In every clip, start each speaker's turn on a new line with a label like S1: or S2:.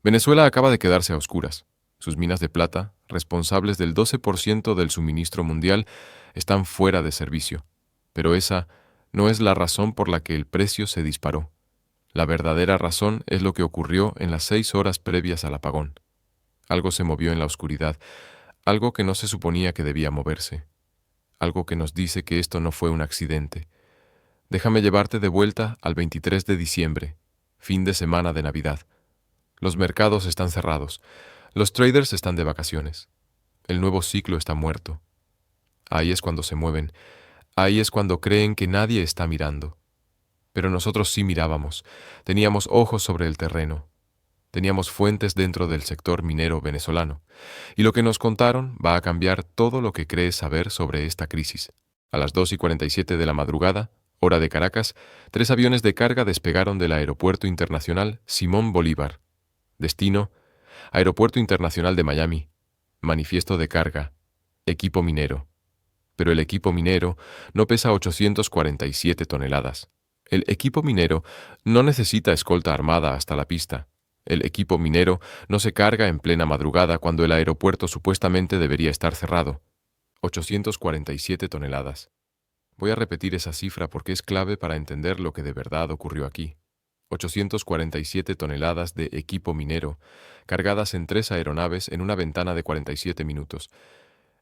S1: Venezuela acaba de quedarse a oscuras. Sus minas de plata, responsables del 12% del suministro mundial, están fuera de servicio. Pero esa no es la razón por la que el precio se disparó. La verdadera razón es lo que ocurrió en las 6 horas previas al apagón. Algo se movió en la oscuridad, algo que no se suponía que debía moverse, algo que nos dice que esto no fue un accidente. Déjame llevarte de vuelta al 23 de diciembre, fin de semana de Navidad. Los mercados están cerrados, los traders están de vacaciones, el nuevo ciclo está muerto. Ahí es cuando se mueven, ahí es cuando creen que nadie está mirando. Pero nosotros sí mirábamos, teníamos ojos sobre el terreno, teníamos fuentes dentro del sector minero venezolano, y lo que nos contaron va a cambiar todo lo que crees saber sobre esta crisis. A las 2:47 de la madrugada, hora de Caracas, 3 aviones de carga despegaron del Aeropuerto Internacional Simón Bolívar. Destino: Aeropuerto Internacional de Miami. Manifiesto de carga: equipo minero. Pero el equipo minero no pesa 847 toneladas. El equipo minero no necesita escolta armada hasta la pista. El equipo minero no se carga en plena madrugada cuando el aeropuerto supuestamente debería estar cerrado. 847 toneladas. Voy a repetir esa cifra porque es clave para entender lo que de verdad ocurrió aquí. 847 toneladas de equipo minero, cargadas en 3 aeronaves en una ventana de 47 minutos.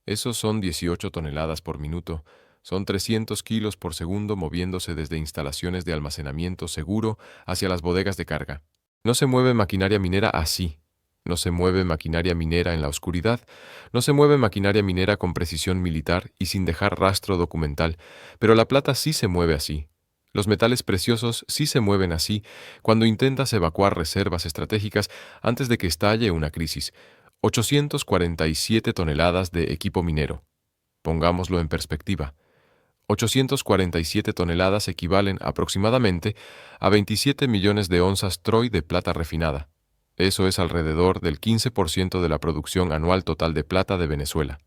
S1: Esos son 18 toneladas por minuto. Son 300 kilos por segundo moviéndose desde instalaciones de almacenamiento seguro hacia las bodegas de carga. No se mueve maquinaria minera así. No se mueve maquinaria minera en la oscuridad. No se mueve maquinaria minera con precisión militar y sin dejar rastro documental. Pero la plata sí se mueve así. Los metales preciosos sí se mueven así cuando intentas evacuar reservas estratégicas antes de que estalle una crisis. 847 toneladas de equipo minero. Pongámoslo en perspectiva. 847 toneladas equivalen aproximadamente a 27 millones de onzas Troy de plata refinada. Eso es alrededor del 15% de la producción anual total de plata de Venezuela.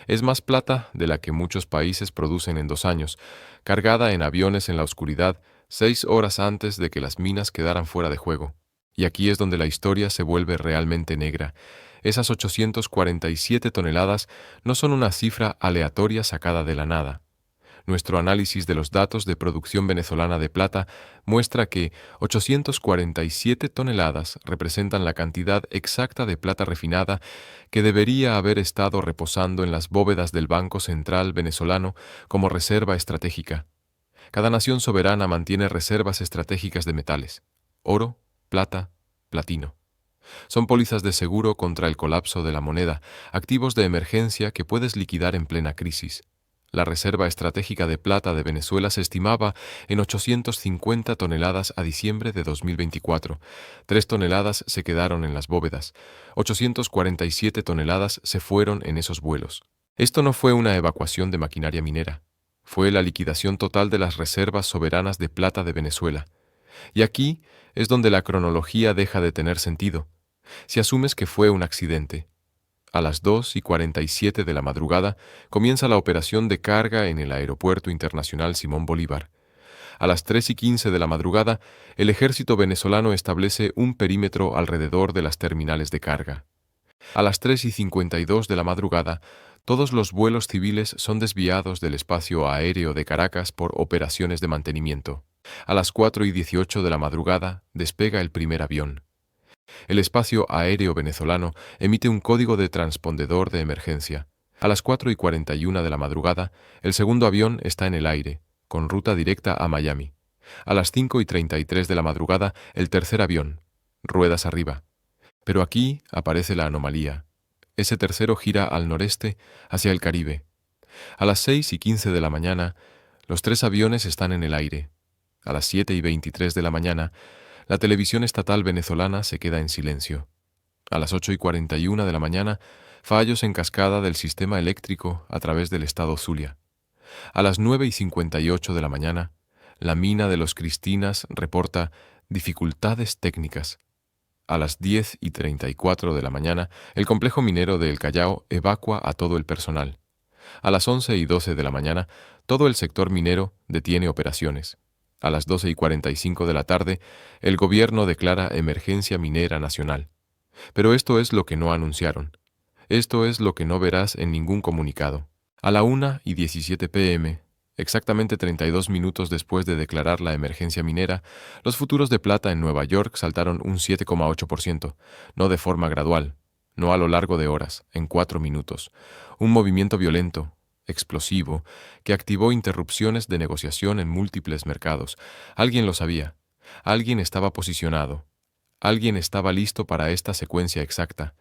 S1: Es más plata de la que muchos países producen en 2 años, cargada en aviones en la oscuridad 6 horas antes de que las minas quedaran fuera de juego. Y aquí es donde la historia se vuelve realmente negra. Esas 847 toneladas no son una cifra aleatoria sacada de la nada. Nuestro análisis de los datos de producción venezolana de plata muestra que 847 toneladas representan la cantidad exacta de plata refinada que debería haber estado reposando en las bóvedas del Banco Central venezolano como reserva estratégica. Cada nación soberana mantiene reservas estratégicas de metales: oro, plata, platino. Son pólizas de seguro contra el colapso de la moneda, activos de emergencia que puedes liquidar en plena crisis. La reserva estratégica de plata de Venezuela se estimaba en 850 toneladas a diciembre de 2024. 3 toneladas se quedaron en las bóvedas. 847 toneladas se fueron en esos vuelos. Esto no fue una evacuación de maquinaria minera. Fue la liquidación total de las reservas soberanas de plata de Venezuela. Y aquí es donde la cronología deja de tener sentido. Si asumes que fue un accidente, a las 2:47 de la madrugada comienza la operación de carga en el Aeropuerto Internacional Simón Bolívar. A las 3:15 de la madrugada, el ejército venezolano establece un perímetro alrededor de las terminales de carga. A las 3:52 de la madrugada, todos los vuelos civiles son desviados del espacio aéreo de Caracas por operaciones de mantenimiento. A las 4:18 de la madrugada, despega el primer avión. El espacio aéreo venezolano emite un código de transpondedor de emergencia. A las 4:41 de la madrugada, el segundo avión está en el aire, con ruta directa a Miami. A las 5:33 de la madrugada, el tercer avión, ruedas arriba. Pero aquí aparece la anomalía. Ese tercero gira al noreste, hacia el Caribe. A las 6:15 de la mañana, los 3 aviones están en el aire. A las 7:23 de la mañana, la televisión estatal venezolana se queda en silencio. A las 8:41 de la mañana, fallos en cascada del sistema eléctrico a través del estado Zulia. A las 9:58 de la mañana, la mina de los Cristinas reporta dificultades técnicas. A las 10:34 de la mañana, el complejo minero de El Callao evacua a todo el personal. A las 11:12 de la mañana, todo el sector minero detiene operaciones. A las 12:45 de la tarde, el gobierno declara emergencia minera nacional. Pero esto es lo que no anunciaron. Esto es lo que no verás en ningún comunicado. A la 1:17 p.m., exactamente 32 minutos después de declarar la emergencia minera, los futuros de plata en Nueva York saltaron un 7,8%, no de forma gradual, no a lo largo de horas, en 4 minutos. Un movimiento violento, explosivo, que activó interrupciones de negociación en múltiples mercados. Alguien lo sabía. Alguien estaba posicionado. Alguien estaba listo para esta secuencia exacta.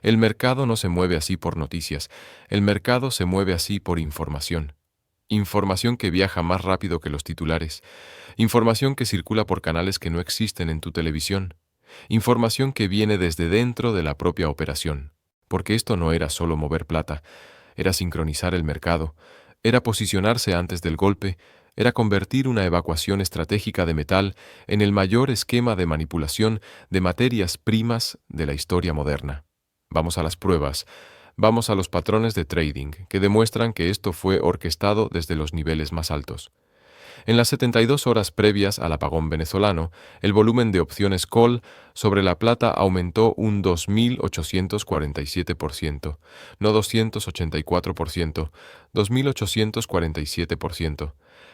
S1: El mercado no se mueve así por noticias. El mercado se mueve así por información. Información que viaja más rápido que los titulares. Información que circula por canales que no existen en tu televisión. Información que viene desde dentro de la propia operación. Porque esto no era solo mover plata, era sincronizar el mercado, era posicionarse antes del golpe, era convertir una evacuación estratégica de metal en el mayor esquema de manipulación de materias primas de la historia moderna. Vamos a las pruebas, vamos a los patrones de trading que demuestran que esto fue orquestado desde los niveles más altos. En las 72 horas previas al apagón venezolano, el volumen de opciones call sobre la plata aumentó un 2.847%, no 284%, 2.847%.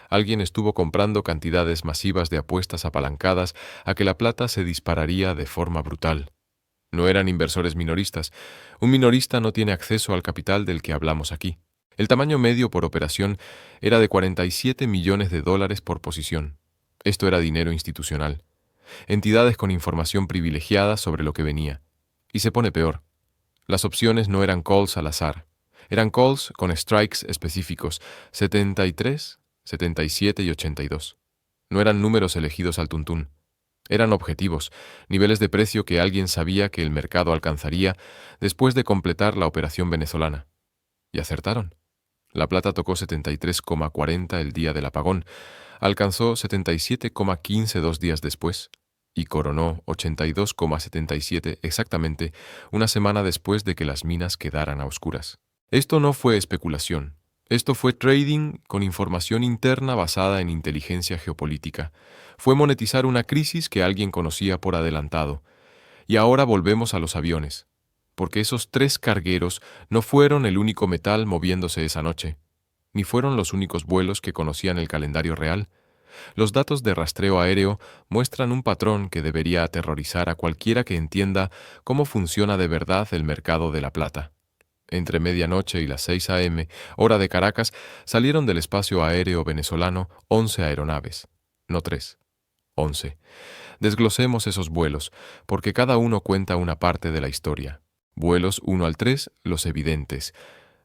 S1: Alguien estuvo comprando cantidades masivas de apuestas apalancadas a que la plata se dispararía de forma brutal. No eran inversores minoristas. Un minorista no tiene acceso al capital del que hablamos aquí. El tamaño medio por operación era de 47 millones de dólares por posición. Esto era dinero institucional. Entidades con información privilegiada sobre lo que venía. Y se pone peor. Las opciones no eran calls al azar. Eran calls con strikes específicos, 73, 77 y 82. No eran números elegidos al tuntún. Eran objetivos, niveles de precio que alguien sabía que el mercado alcanzaría después de completar la operación venezolana. Y acertaron. La plata tocó 73,40 el día del apagón, alcanzó 77,15 2 días después y coronó 82,77 exactamente una semana después de que las minas quedaran a oscuras. Esto no fue especulación. Esto fue trading con información interna basada en inteligencia geopolítica. Fue monetizar una crisis que alguien conocía por adelantado. Y ahora volvemos a los aviones. Porque esos 3 cargueros no fueron el único metal moviéndose esa noche, ni fueron los únicos vuelos que conocían el calendario real. Los datos de rastreo aéreo muestran un patrón que debería aterrorizar a cualquiera que entienda cómo funciona de verdad el mercado de la plata. Entre medianoche y las 6 a.m., hora de Caracas, salieron del espacio aéreo venezolano 11 aeronaves, no 3, 11. Desglosemos esos vuelos, porque cada uno cuenta una parte de la historia. Vuelos 1 al 3, los evidentes.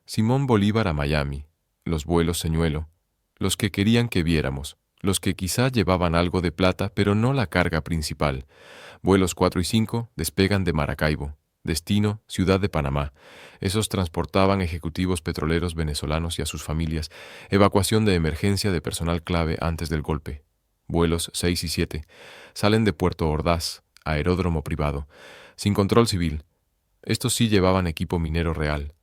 S1: Simón Bolívar a Miami. Los vuelos señuelo. Los que querían que viéramos. Los que quizá llevaban algo de plata, pero no la carga principal. Vuelos 4 y 5 despegan de Maracaibo. Destino, Ciudad de Panamá. Esos transportaban ejecutivos petroleros venezolanos y a sus familias. Evacuación de emergencia de personal clave antes del golpe. Vuelos 6 y 7. Salen de Puerto Ordaz, aeródromo privado. Sin control civil. Estos sí llevaban equipo minero real.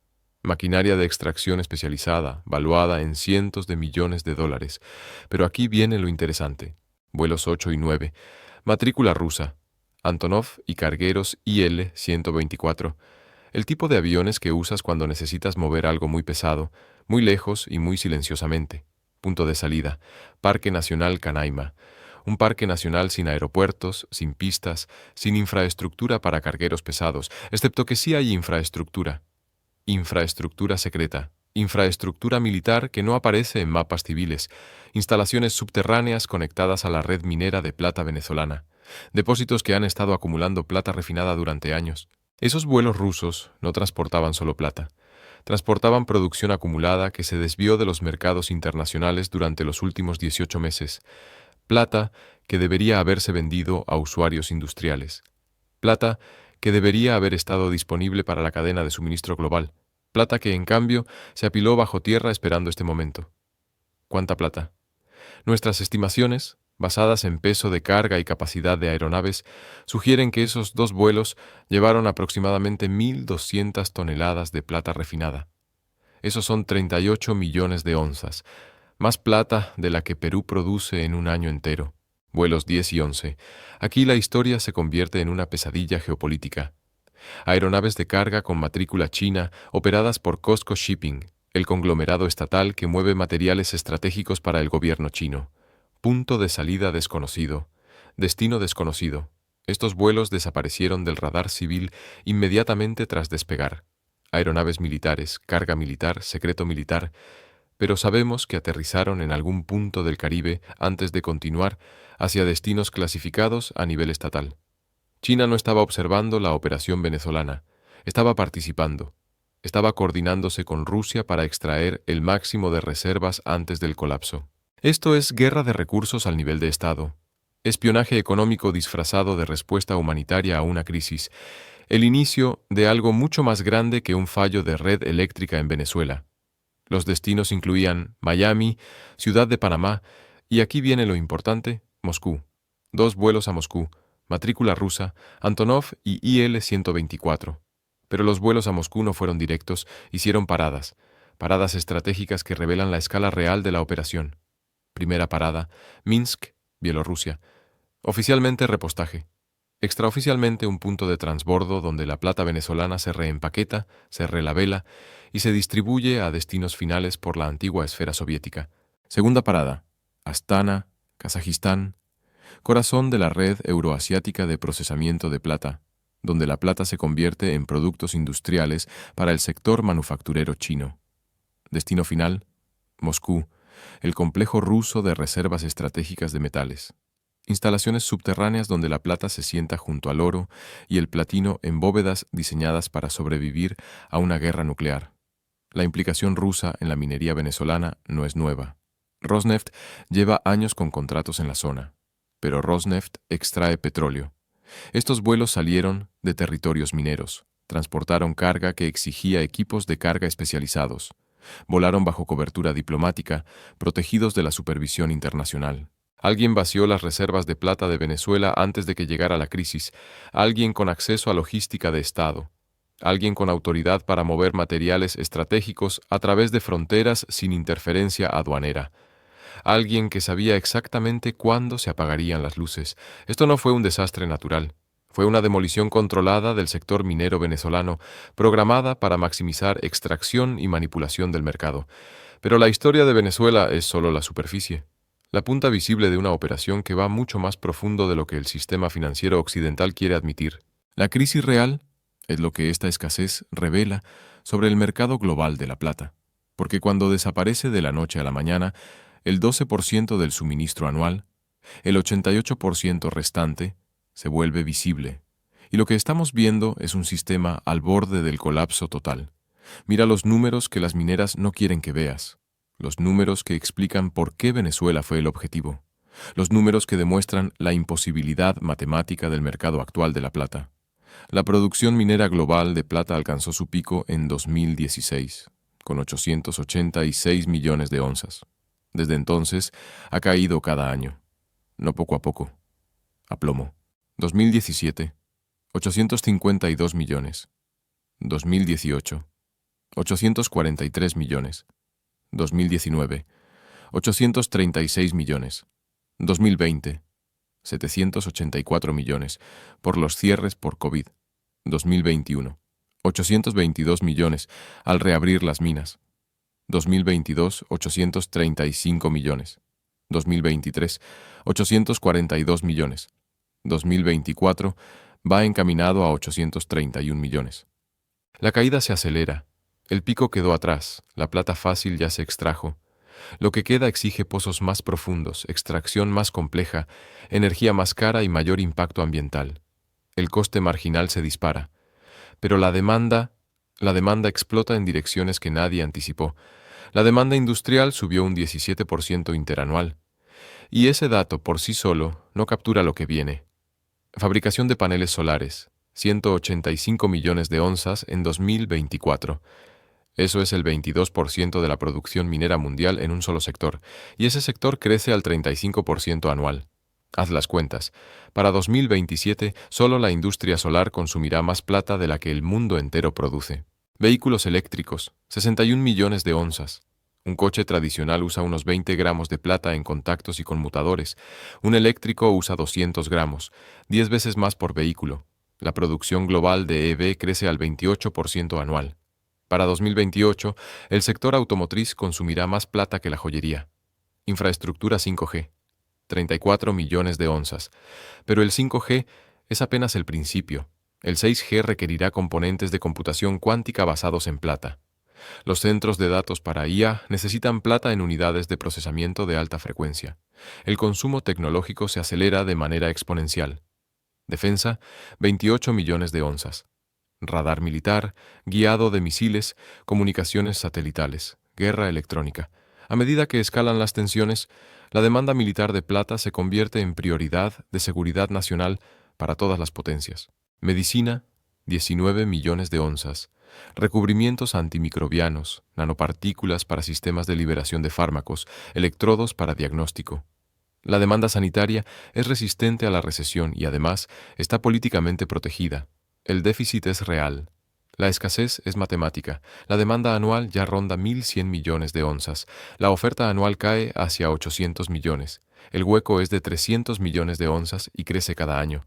S1: Maquinaria de extracción especializada, valuada en cientos de millones de dólares. Pero aquí viene lo interesante. Vuelos 8 y 9. Matrícula rusa. Antonov y cargueros IL-124. El tipo de aviones que usas cuando necesitas mover algo muy pesado, muy lejos y muy silenciosamente. Punto de salida. Parque Nacional Canaima. Un parque nacional sin aeropuertos, sin pistas, sin infraestructura para cargueros pesados, excepto que sí hay infraestructura. Infraestructura secreta. Infraestructura militar que no aparece en mapas civiles. Instalaciones subterráneas conectadas a la red minera de plata venezolana. Depósitos que han estado acumulando plata refinada durante años. Esos vuelos rusos no transportaban solo plata. Transportaban producción acumulada que se desvió de los mercados internacionales durante los últimos 18 meses. Plata que debería haberse vendido a usuarios industriales. Plata que debería haber estado disponible para la cadena de suministro global. Plata que, en cambio, se apiló bajo tierra esperando este momento. ¿Cuánta plata? Nuestras estimaciones, basadas en peso de carga y capacidad de aeronaves, sugieren que esos 2 vuelos llevaron aproximadamente 1.200 toneladas de plata refinada. Esos son 38 millones de onzas, más plata de la que Perú produce en un año entero. Vuelos 10 y 11. Aquí la historia se convierte en una pesadilla geopolítica. Aeronaves de carga con matrícula china operadas por COSCO Shipping, el conglomerado estatal que mueve materiales estratégicos para el gobierno chino. Punto de salida desconocido. Destino desconocido. Estos vuelos desaparecieron del radar civil inmediatamente tras despegar. Aeronaves militares, carga militar, secreto militar, pero sabemos que aterrizaron en algún punto del Caribe antes de continuar hacia destinos clasificados a nivel estatal. China no estaba observando la operación venezolana, estaba participando, estaba coordinándose con Rusia para extraer el máximo de reservas antes del colapso. Esto es guerra de recursos al nivel de Estado, espionaje económico disfrazado de respuesta humanitaria a una crisis, el inicio de algo mucho más grande que un fallo de red eléctrica en Venezuela. Los destinos incluían Miami, Ciudad de Panamá, y aquí viene lo importante, Moscú. 2 vuelos a Moscú, matrícula rusa, Antonov y IL-124. Pero los vuelos a Moscú no fueron directos, hicieron paradas estratégicas que revelan la escala real de la operación. Primera parada, Minsk, Bielorrusia. Oficialmente repostaje. Extraoficialmente un punto de transbordo donde la plata venezolana se reempaqueta, se relabela y se distribuye a destinos finales por la antigua esfera soviética. Segunda parada, Astana, Kazajistán, corazón de la red euroasiática de procesamiento de plata, donde la plata se convierte en productos industriales para el sector manufacturero chino. Destino final, Moscú, el complejo ruso de reservas estratégicas de metales. Instalaciones subterráneas donde la plata se sienta junto al oro y el platino en bóvedas diseñadas para sobrevivir a una guerra nuclear. La implicación rusa en la minería venezolana no es nueva. Rosneft lleva años con contratos en la zona, pero Rosneft extrae petróleo. Estos vuelos salieron de territorios mineros, transportaron carga que exigía equipos de carga especializados, volaron bajo cobertura diplomática, protegidos de la supervisión internacional. Alguien vació las reservas de plata de Venezuela antes de que llegara la crisis, alguien con acceso a logística de Estado, alguien con autoridad para mover materiales estratégicos a través de fronteras sin interferencia aduanera, alguien que sabía exactamente cuándo se apagarían las luces. Esto no fue un desastre natural, fue una demolición controlada del sector minero venezolano, programada para maximizar extracción y manipulación del mercado. Pero la historia de Venezuela es solo la superficie. La punta visible de una operación que va mucho más profundo de lo que el sistema financiero occidental quiere admitir. La crisis real es lo que esta escasez revela sobre el mercado global de la plata, porque cuando desaparece de la noche a la mañana el 12% del suministro anual, el 88% restante se vuelve visible, y lo que estamos viendo es un sistema al borde del colapso total. Mira los números que las mineras no quieren que veas. Los números que explican por qué Venezuela fue el objetivo. Los números que demuestran la imposibilidad matemática del mercado actual de la plata. La producción minera global de plata alcanzó su pico en 2016, con 886 millones de onzas. Desde entonces, ha caído cada año. No poco a poco. A plomo. 2017, 852 millones. 2018, 843 millones. 2019, 836 millones. 2020, 784 millones, por los cierres por COVID. 2021, 822 millones, al reabrir las minas. 2022, 835 millones. 2023, 842 millones. 2024, va encaminado a 831 millones. La caída se acelera. El pico quedó atrás, la plata fácil ya se extrajo. Lo que queda exige pozos más profundos, extracción más compleja, energía más cara y mayor impacto ambiental. El coste marginal se dispara. Pero la demanda explota en direcciones que nadie anticipó. La demanda industrial subió un 17% interanual. Y ese dato por sí solo no captura lo que viene. Fabricación de paneles solares, 185 millones de onzas en 2024. Eso es el 22% de la producción minera mundial en un solo sector, y ese sector crece al 35% anual. Haz las cuentas. Para 2027, solo la industria solar consumirá más plata de la que el mundo entero produce. Vehículos eléctricos, 61 millones de onzas. Un coche tradicional usa unos 20 gramos de plata en contactos y conmutadores. Un eléctrico usa 200 gramos, 10 veces más por vehículo. La producción global de EV crece al 28% anual. Para 2028, el sector automotriz consumirá más plata que la joyería. Infraestructura 5G, 34 millones de onzas. Pero el 5G es apenas el principio. El 6G requerirá componentes de computación cuántica basados en plata. Los centros de datos para IA necesitan plata en unidades de procesamiento de alta frecuencia. El consumo tecnológico se acelera de manera exponencial. Defensa, 28 millones de onzas. Radar militar, guiado de misiles, comunicaciones satelitales, guerra electrónica. A medida que escalan las tensiones, la demanda militar de plata se convierte en prioridad de seguridad nacional para todas las potencias. Medicina, 19 millones de onzas. Recubrimientos antimicrobianos, nanopartículas para sistemas de liberación de fármacos, electrodos para diagnóstico. La demanda sanitaria es resistente a la recesión y además está políticamente protegida. El déficit es real. La escasez es matemática. La demanda anual ya ronda 1.100 millones de onzas. La oferta anual cae hacia 800 millones. El hueco es de 300 millones de onzas y crece cada año.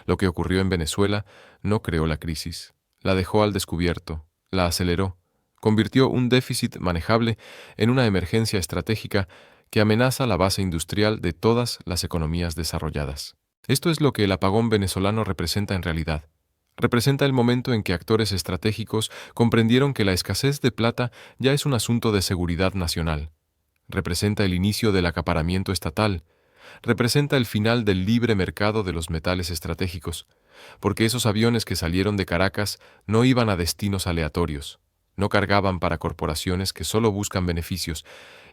S1: Lo que ocurrió en Venezuela no creó la crisis. La dejó al descubierto. La aceleró. Convirtió un déficit manejable en una emergencia estratégica que amenaza la base industrial de todas las economías desarrolladas. Esto es lo que el apagón venezolano representa en realidad. Representa el momento en que actores estratégicos comprendieron que la escasez de plata ya es un asunto de seguridad nacional. Representa el inicio del acaparamiento estatal. Representa el final del libre mercado de los metales estratégicos, porque esos aviones que salieron de Caracas no iban a destinos aleatorios. No cargaban para corporaciones que solo buscan beneficios,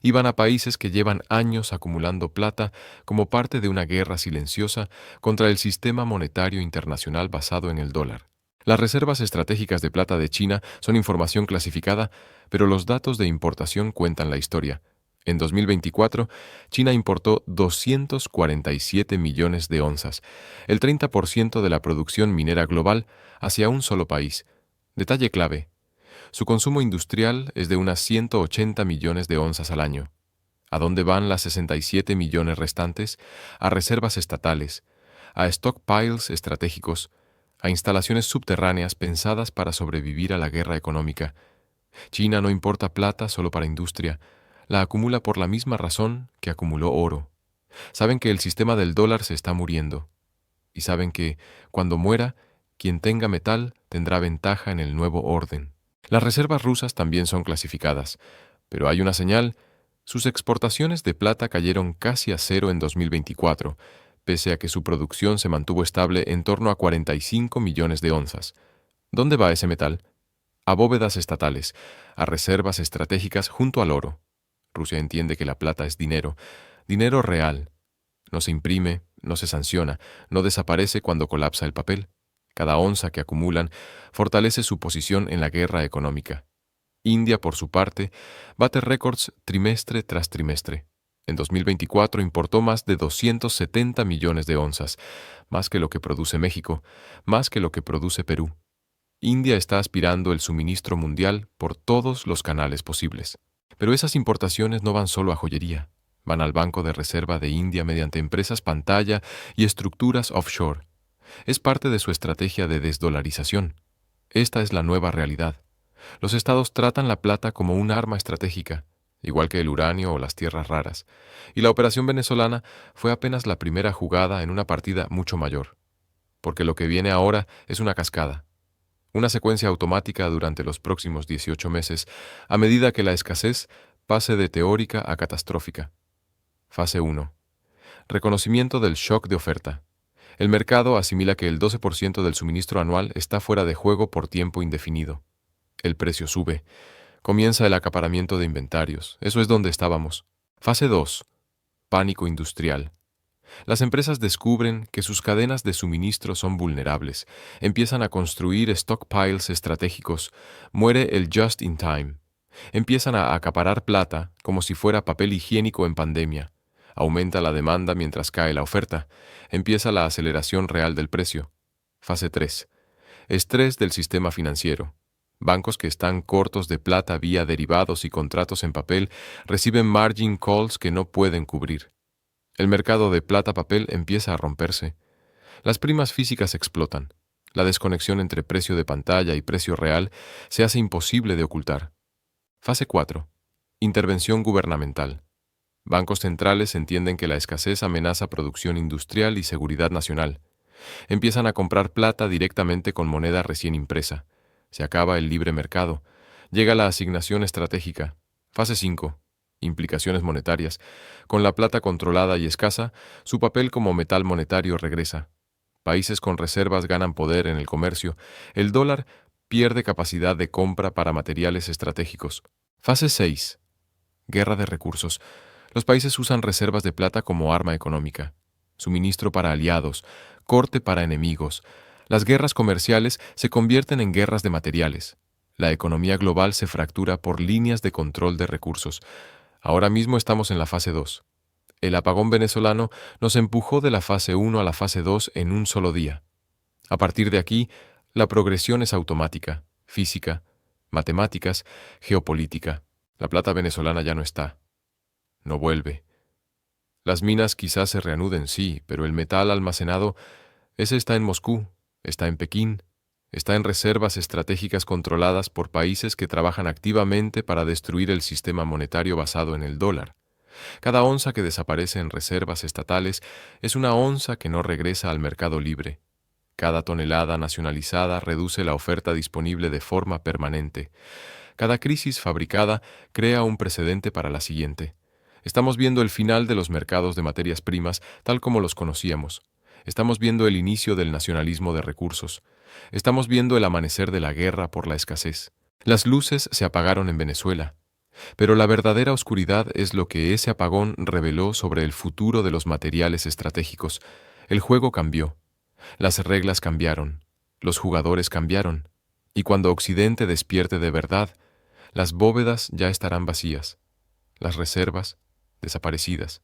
S1: iban a países que llevan años acumulando plata como parte de una guerra silenciosa contra el sistema monetario internacional basado en el dólar. Las reservas estratégicas de plata de China son información clasificada, pero los datos de importación cuentan la historia. En 2024, China importó 247 millones de onzas, el 30% de la producción minera global, hacia un solo país. Detalle clave: su consumo industrial es de unas 180 millones de onzas al año. ¿A dónde van las 67 millones restantes? A reservas estatales, a stockpiles estratégicos, a instalaciones subterráneas pensadas para sobrevivir a la guerra económica. China no importa plata solo para industria, la acumula por la misma razón que acumuló oro. Saben que el sistema del dólar se está muriendo. Y saben que, cuando muera, quien tenga metal tendrá ventaja en el nuevo orden. Las reservas rusas también son clasificadas, pero hay una señal: sus exportaciones de plata cayeron casi a cero en 2024, pese a que su producción se mantuvo estable en torno a 45 millones de onzas. ¿Dónde va ese metal? A bóvedas estatales, a reservas estratégicas junto al oro. Rusia entiende que la plata es dinero, dinero real. No se imprime, no se sanciona, no desaparece cuando colapsa el papel. Cada onza que acumulan fortalece su posición en la guerra económica. India, por su parte, bate récords trimestre tras trimestre. En 2024 importó más de 270 millones de onzas, más que lo que produce México, más que lo que produce Perú. India está aspirando el suministro mundial por todos los canales posibles. Pero esas importaciones no van solo a joyería, van al Banco de Reserva de India mediante empresas pantalla y estructuras offshore. Es parte de su estrategia de desdolarización. Esta es la nueva realidad. Los estados tratan la plata como un arma estratégica, igual que el uranio o las tierras raras, y la operación venezolana fue apenas la primera jugada en una partida mucho mayor, porque lo que viene ahora es una cascada, una secuencia automática durante los próximos 18 meses, a medida que la escasez pase de teórica a catastrófica. Fase 1. Reconocimiento del shock de oferta. El mercado asimila que el 12% del suministro anual está fuera de juego por tiempo indefinido. El precio sube. Comienza el acaparamiento de inventarios. Eso es donde estábamos. Fase 2. Pánico industrial. Las empresas descubren que sus cadenas de suministro son vulnerables. Empiezan a construir stockpiles estratégicos. Muere el just in time. Empiezan a acaparar plata como si fuera papel higiénico en pandemia. Aumenta la demanda mientras cae la oferta. Empieza la aceleración real del precio. Fase 3. Estrés del sistema financiero. Bancos que están cortos de plata vía derivados y contratos en papel reciben margin calls que no pueden cubrir. El mercado de plata-papel empieza a romperse. Las primas físicas explotan. La desconexión entre precio de pantalla y precio real se hace imposible de ocultar. Fase 4. Intervención gubernamental. Bancos centrales entienden que la escasez amenaza producción industrial y seguridad nacional. Empiezan a comprar plata directamente con moneda recién impresa. Se acaba el libre mercado. Llega la asignación estratégica. Fase 5. Implicaciones monetarias. Con la plata controlada y escasa, su papel como metal monetario regresa. Países con reservas ganan poder en el comercio. El dólar pierde capacidad de compra para materiales estratégicos. Fase 6. Guerra de recursos. Los países usan reservas de plata como arma económica. Suministro para aliados, corte para enemigos. Las guerras comerciales se convierten en guerras de materiales. La economía global se fractura por líneas de control de recursos. Ahora mismo estamos en la fase 2. El apagón venezolano nos empujó de la fase 1 a la fase 2 en un solo día. A partir de aquí, la progresión es automática, física, matemáticas, geopolítica. La plata venezolana ya no está. No vuelve. Las minas quizás se reanuden, sí, pero el metal almacenado, ese está en Moscú, está en Pekín, está en reservas estratégicas controladas por países que trabajan activamente para destruir el sistema monetario basado en el dólar. Cada onza que desaparece en reservas estatales es una onza que no regresa al mercado libre. Cada tonelada nacionalizada reduce la oferta disponible de forma permanente. Cada crisis fabricada crea un precedente para la siguiente. Estamos viendo el final de los mercados de materias primas tal como los conocíamos. Estamos viendo el inicio del nacionalismo de recursos. Estamos viendo el amanecer de la guerra por la escasez. Las luces se apagaron en Venezuela. Pero la verdadera oscuridad es lo que ese apagón reveló sobre el futuro de los materiales estratégicos. El juego cambió. Las reglas cambiaron. Los jugadores cambiaron. Y cuando Occidente despierte de verdad, las bóvedas ya estarán vacías. Las reservas desaparecidas.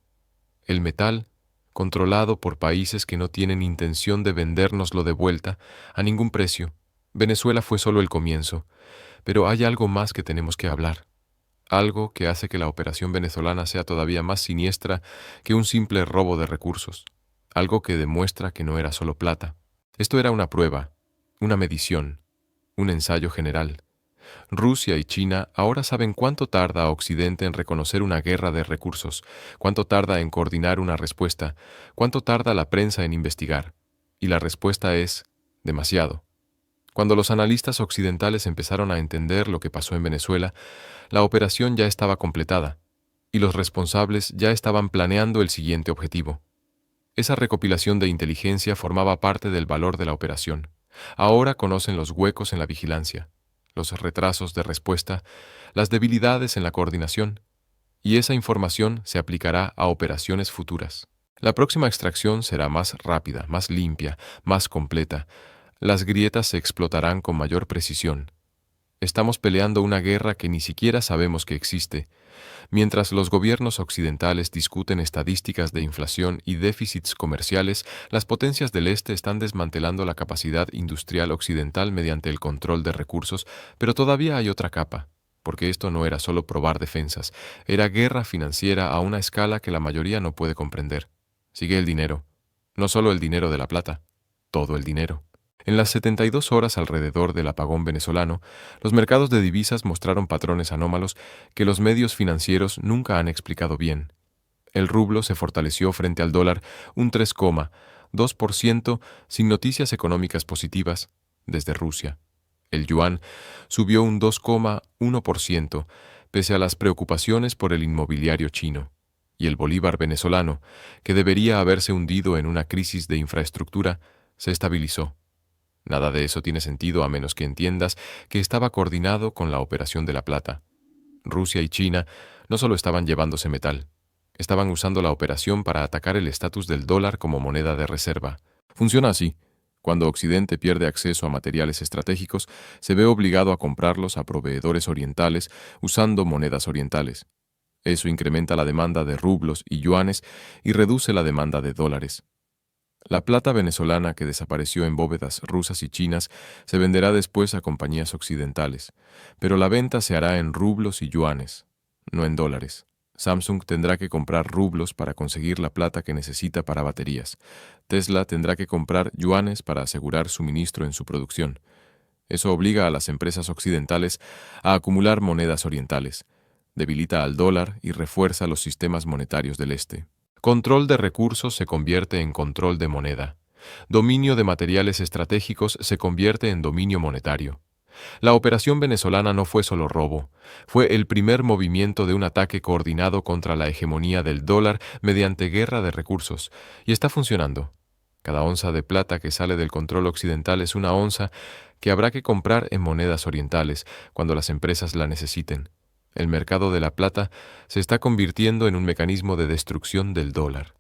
S1: El metal controlado por países que no tienen intención de vendérnoslo de vuelta a ningún precio. Venezuela fue solo el comienzo, pero hay algo más que tenemos que hablar. Algo que hace que la operación venezolana sea todavía más siniestra que un simple robo de recursos. Algo que demuestra que no era solo plata. Esto era una prueba, una medición, un ensayo general. Rusia y China ahora saben cuánto tarda Occidente en reconocer una guerra de recursos, cuánto tarda en coordinar una respuesta, cuánto tarda la prensa en investigar. Y la respuesta es demasiado. Cuando los analistas occidentales empezaron a entender lo que pasó en Venezuela, la operación ya estaba completada, y los responsables ya estaban planeando el siguiente objetivo. Esa recopilación de inteligencia formaba parte del valor de la operación. Ahora conocen los huecos en la vigilancia, los retrasos de respuesta, las debilidades en la coordinación, y esa información se aplicará a operaciones futuras. La próxima extracción será más rápida, más limpia, más completa. Las grietas se explotarán con mayor precisión. Estamos peleando una guerra que ni siquiera sabemos que existe. Mientras los gobiernos occidentales discuten estadísticas de inflación y déficits comerciales, las potencias del Este están desmantelando la capacidad industrial occidental mediante el control de recursos, pero todavía hay otra capa, porque esto no era solo probar defensas, era guerra financiera a una escala que la mayoría no puede comprender. Sigue el dinero, no solo el dinero de la plata, todo el dinero. En las 72 horas alrededor del apagón venezolano, los mercados de divisas mostraron patrones anómalos que los medios financieros nunca han explicado bien. El rublo se fortaleció frente al dólar un 3,2% sin noticias económicas positivas desde Rusia. El yuan subió un 2,1% pese a las preocupaciones por el inmobiliario chino. Y el bolívar venezolano, que debería haberse hundido en una crisis de infraestructura, se estabilizó. Nada de eso tiene sentido a menos que entiendas que estaba coordinado con la operación de la plata. Rusia y China no solo estaban llevándose metal, estaban usando la operación para atacar el estatus del dólar como moneda de reserva. Funciona así. Cuando Occidente pierde acceso a materiales estratégicos, se ve obligado a comprarlos a proveedores orientales usando monedas orientales. Eso incrementa la demanda de rublos y yuanes y reduce la demanda de dólares. La plata venezolana que desapareció en bóvedas rusas y chinas se venderá después a compañías occidentales, pero la venta se hará en rublos y yuanes, no en dólares. Samsung tendrá que comprar rublos para conseguir la plata que necesita para baterías. Tesla tendrá que comprar yuanes para asegurar suministro en su producción. Eso obliga a las empresas occidentales a acumular monedas orientales, debilita al dólar y refuerza los sistemas monetarios del este. Control de recursos se convierte en control de moneda. Dominio de materiales estratégicos se convierte en dominio monetario. La operación venezolana no fue solo robo, fue el primer movimiento de un ataque coordinado contra la hegemonía del dólar mediante guerra de recursos, y está funcionando. Cada onza de plata que sale del control occidental es una onza que habrá que comprar en monedas orientales cuando las empresas la necesiten. El mercado de la plata se está convirtiendo en un mecanismo de destrucción del dólar.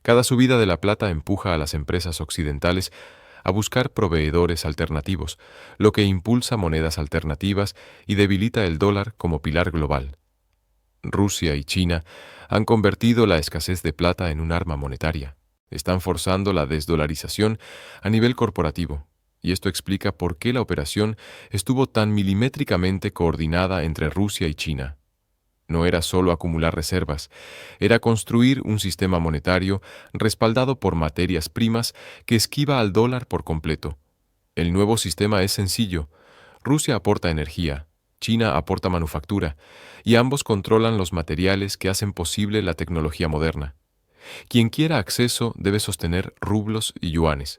S1: Cada subida de la plata empuja a las empresas occidentales a buscar proveedores alternativos, lo que impulsa monedas alternativas y debilita el dólar como pilar global. Rusia y China han convertido la escasez de plata en un arma monetaria. Están forzando la desdolarización a nivel corporativo, y esto explica por qué la operación estuvo tan milimétricamente coordinada entre Rusia y China. No era solo acumular reservas, era construir un sistema monetario respaldado por materias primas que esquiva al dólar por completo. El nuevo sistema es sencillo. Rusia aporta energía, China aporta manufactura, y ambos controlan los materiales que hacen posible la tecnología moderna. Quien quiera acceso debe sostener rublos y yuanes.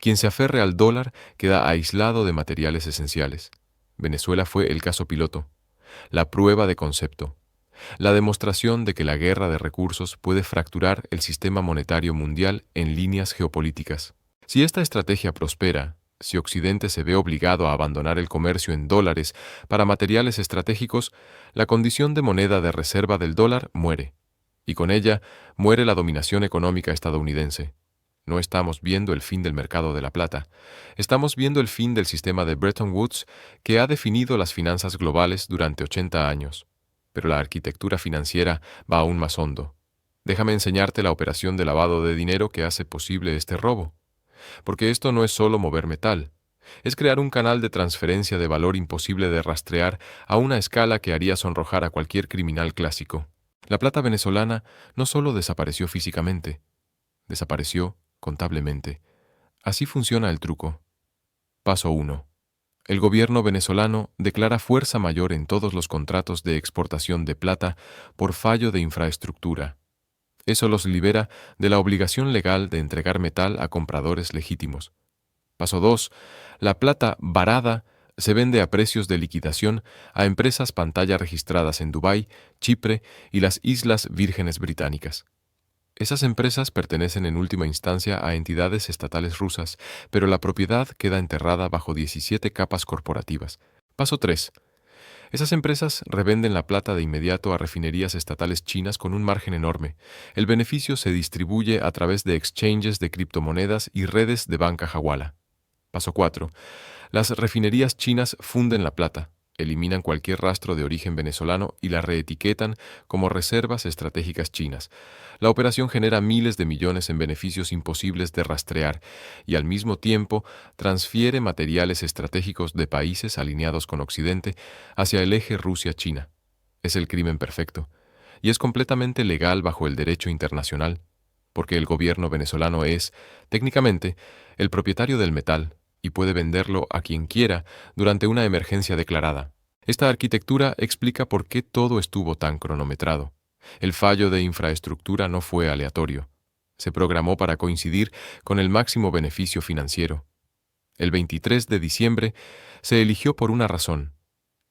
S1: Quien se aferre al dólar queda aislado de materiales esenciales. Venezuela fue el caso piloto, la prueba de concepto, la demostración de que la guerra de recursos puede fracturar el sistema monetario mundial en líneas geopolíticas. Si esta estrategia prospera, si Occidente se ve obligado a abandonar el comercio en dólares para materiales estratégicos, la condición de moneda de reserva del dólar muere, y con ella muere la dominación económica estadounidense. No estamos viendo el fin del mercado de la plata, estamos viendo el fin del sistema de Bretton Woods que ha definido las finanzas globales durante 80 años. Pero la arquitectura financiera va aún más hondo. Déjame enseñarte la operación de lavado de dinero que hace posible este robo. Porque esto no es solo mover metal, es crear un canal de transferencia de valor imposible de rastrear a una escala que haría sonrojar a cualquier criminal clásico. La plata venezolana no solo desapareció físicamente, desapareció contablemente. Así funciona el truco. Paso 1. El gobierno venezolano declara fuerza mayor en todos los contratos de exportación de plata por fallo de infraestructura. Eso los libera de la obligación legal de entregar metal a compradores legítimos. Paso 2. La plata varada se vende a precios de liquidación a empresas pantalla registradas en Dubái, Chipre y las Islas Vírgenes Británicas. Esas empresas pertenecen en última instancia a entidades estatales rusas, pero la propiedad queda enterrada bajo 17 capas corporativas. Paso 3. Esas empresas revenden la plata de inmediato a refinerías estatales chinas con un margen enorme. El beneficio se distribuye a través de exchanges de criptomonedas y redes de banca hawala. Paso 4. Las refinerías chinas funden la plata, eliminan cualquier rastro de origen venezolano y la reetiquetan como reservas estratégicas chinas. La operación genera miles de millones en beneficios imposibles de rastrear y al mismo tiempo transfiere materiales estratégicos de países alineados con Occidente hacia el eje Rusia-China. Es el crimen perfecto y es completamente legal bajo el derecho internacional, porque el gobierno venezolano es, técnicamente, el propietario del metal y puede venderlo a quien quiera durante una emergencia declarada. Esta arquitectura explica por qué todo estuvo tan cronometrado. El fallo de infraestructura no fue aleatorio. Se programó para coincidir con el máximo beneficio financiero. El 23 de diciembre se eligió por una razón.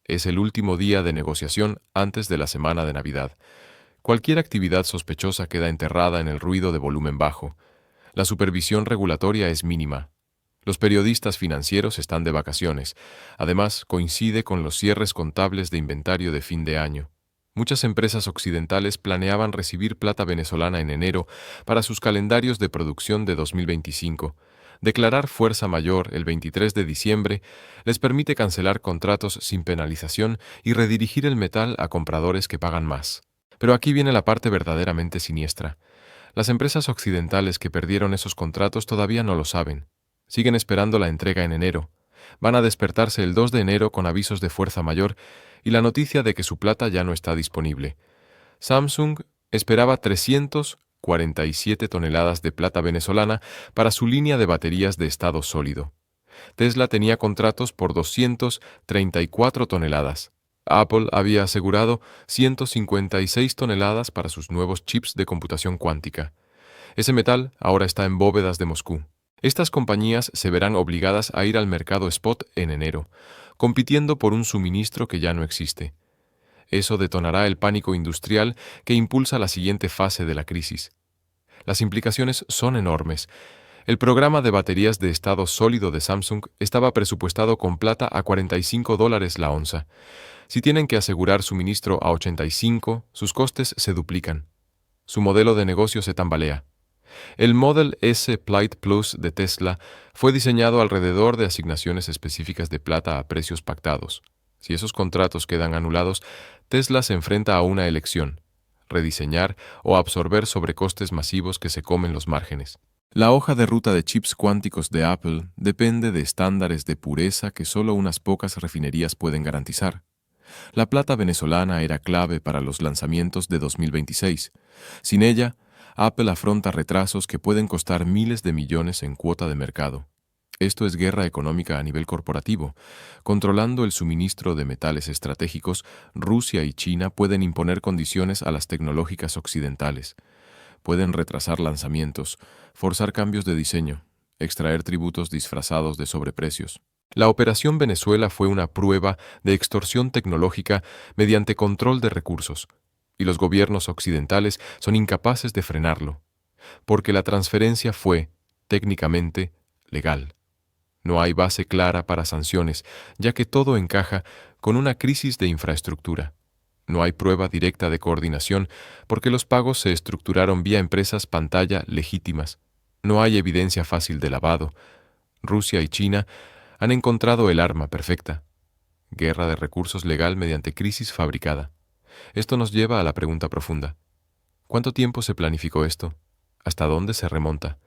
S1: Es el último día de negociación antes de la semana de Navidad. Cualquier actividad sospechosa queda enterrada en el ruido de volumen bajo. La supervisión regulatoria es mínima. Los periodistas financieros están de vacaciones. Además, coincide con los cierres contables de inventario de fin de año. Muchas empresas occidentales planeaban recibir plata venezolana en enero para sus calendarios de producción de 2025. Declarar fuerza mayor el 23 de diciembre les permite cancelar contratos sin penalización y redirigir el metal a compradores que pagan más. Pero aquí viene la parte verdaderamente siniestra. Las empresas occidentales que perdieron esos contratos todavía no lo saben. Siguen esperando la entrega en enero. Van a despertarse el 2 de enero con avisos de fuerza mayor y la noticia de que su plata ya no está disponible. Samsung esperaba 347 toneladas de plata venezolana para su línea de baterías de estado sólido. Tesla tenía contratos por 234 toneladas. Apple había asegurado 156 toneladas para sus nuevos chips de computación cuántica. Ese metal ahora está en bóvedas de Moscú. Estas compañías se verán obligadas a ir al mercado spot en enero, compitiendo por un suministro que ya no existe. Eso detonará el pánico industrial que impulsa la siguiente fase de la crisis. Las implicaciones son enormes. El programa de baterías de estado sólido de Samsung estaba presupuestado con plata a $45 la onza. Si tienen que asegurar suministro a 85, sus costes se duplican. Su modelo de negocio se tambalea. El Model S Plaid Plus de Tesla fue diseñado alrededor de asignaciones específicas de plata a precios pactados. Si esos contratos quedan anulados, Tesla se enfrenta a una elección: rediseñar o absorber sobrecostes masivos que se comen los márgenes. La hoja de ruta de chips cuánticos de Apple depende de estándares de pureza que solo unas pocas refinerías pueden garantizar. La plata venezolana era clave para los lanzamientos de 2026. Sin ella, Apple afronta retrasos que pueden costar miles de millones en cuota de mercado. Esto es guerra económica a nivel corporativo. Controlando el suministro de metales estratégicos, Rusia y China pueden imponer condiciones a las tecnológicas occidentales. Pueden retrasar lanzamientos, forzar cambios de diseño, extraer tributos disfrazados de sobreprecios. La Operación Venezuela fue una prueba de extorsión tecnológica mediante control de recursos, y los gobiernos occidentales son incapaces de frenarlo, porque la transferencia fue, técnicamente, legal. No hay base clara para sanciones, ya que todo encaja con una crisis de infraestructura. No hay prueba directa de coordinación, porque los pagos se estructuraron vía empresas pantalla legítimas. No hay evidencia fácil de lavado. Rusia y China han encontrado el arma perfecta: guerra de recursos legal mediante crisis fabricada. Esto nos lleva a la pregunta profunda: ¿cuánto tiempo se planificó esto? ¿Hasta dónde se remonta?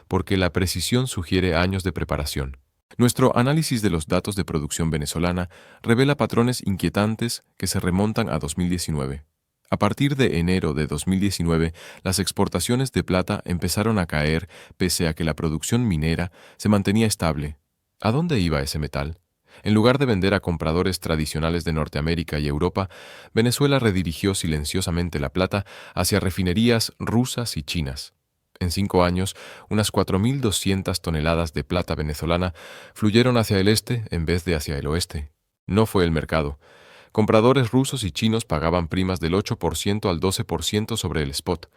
S1: Porque la precisión sugiere años de preparación. Nuestro análisis de los datos de producción venezolana revela patrones inquietantes que se remontan a 2019. A partir de enero de 2019, las exportaciones de plata empezaron a caer pese a que la producción minera se mantenía estable. ¿A dónde iba ese metal? En lugar de vender a compradores tradicionales de Norteamérica y Europa, Venezuela redirigió silenciosamente la plata hacia refinerías rusas y chinas. En 5 años, unas 4.200 toneladas de plata venezolana fluyeron hacia el este en vez de hacia el oeste. No fue el mercado. Compradores rusos y chinos pagaban primas del 8% al 12% sobre el spot.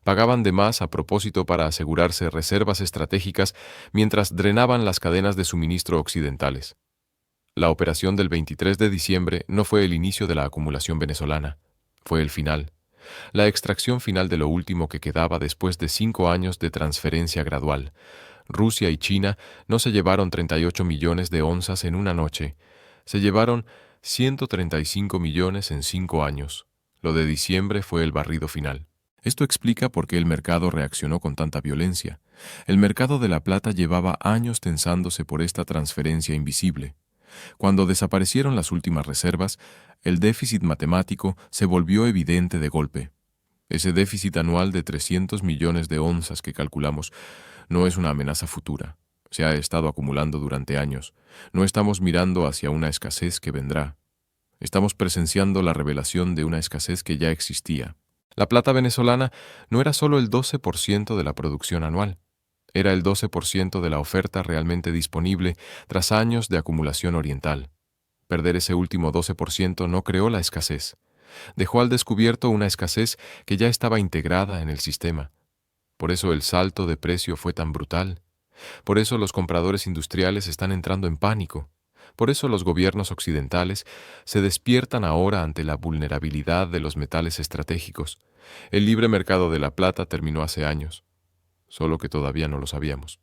S1: Pagaban de más a propósito para asegurarse reservas estratégicas mientras drenaban las cadenas de suministro occidentales. La operación del 23 de diciembre no fue el inicio de la acumulación venezolana, fue el final. La extracción final de lo último que quedaba después de 5 años de transferencia gradual. Rusia y China no se llevaron 38 millones de onzas en una noche, se llevaron 135 millones en 5 años. Lo de diciembre fue el barrido final. Esto explica por qué el mercado reaccionó con tanta violencia. El mercado de la plata llevaba años tensándose por esta transferencia invisible. Cuando desaparecieron las últimas reservas, el déficit matemático se volvió evidente de golpe. Ese déficit anual de 300 millones de onzas que calculamos no es una amenaza futura. Se ha estado acumulando durante años. No estamos mirando hacia una escasez que vendrá. Estamos presenciando la revelación de una escasez que ya existía. La plata venezolana no era solo el 12% de la producción anual. Era el 12% de la oferta realmente disponible tras años de acumulación oriental. Perder ese último 12% no creó la escasez. Dejó al descubierto una escasez que ya estaba integrada en el sistema. Por eso el salto de precio fue tan brutal. Por eso los compradores industriales están entrando en pánico. Por eso los gobiernos occidentales se despiertan ahora ante la vulnerabilidad de los metales estratégicos. El libre mercado de la plata terminó hace años, solo que todavía no lo sabíamos.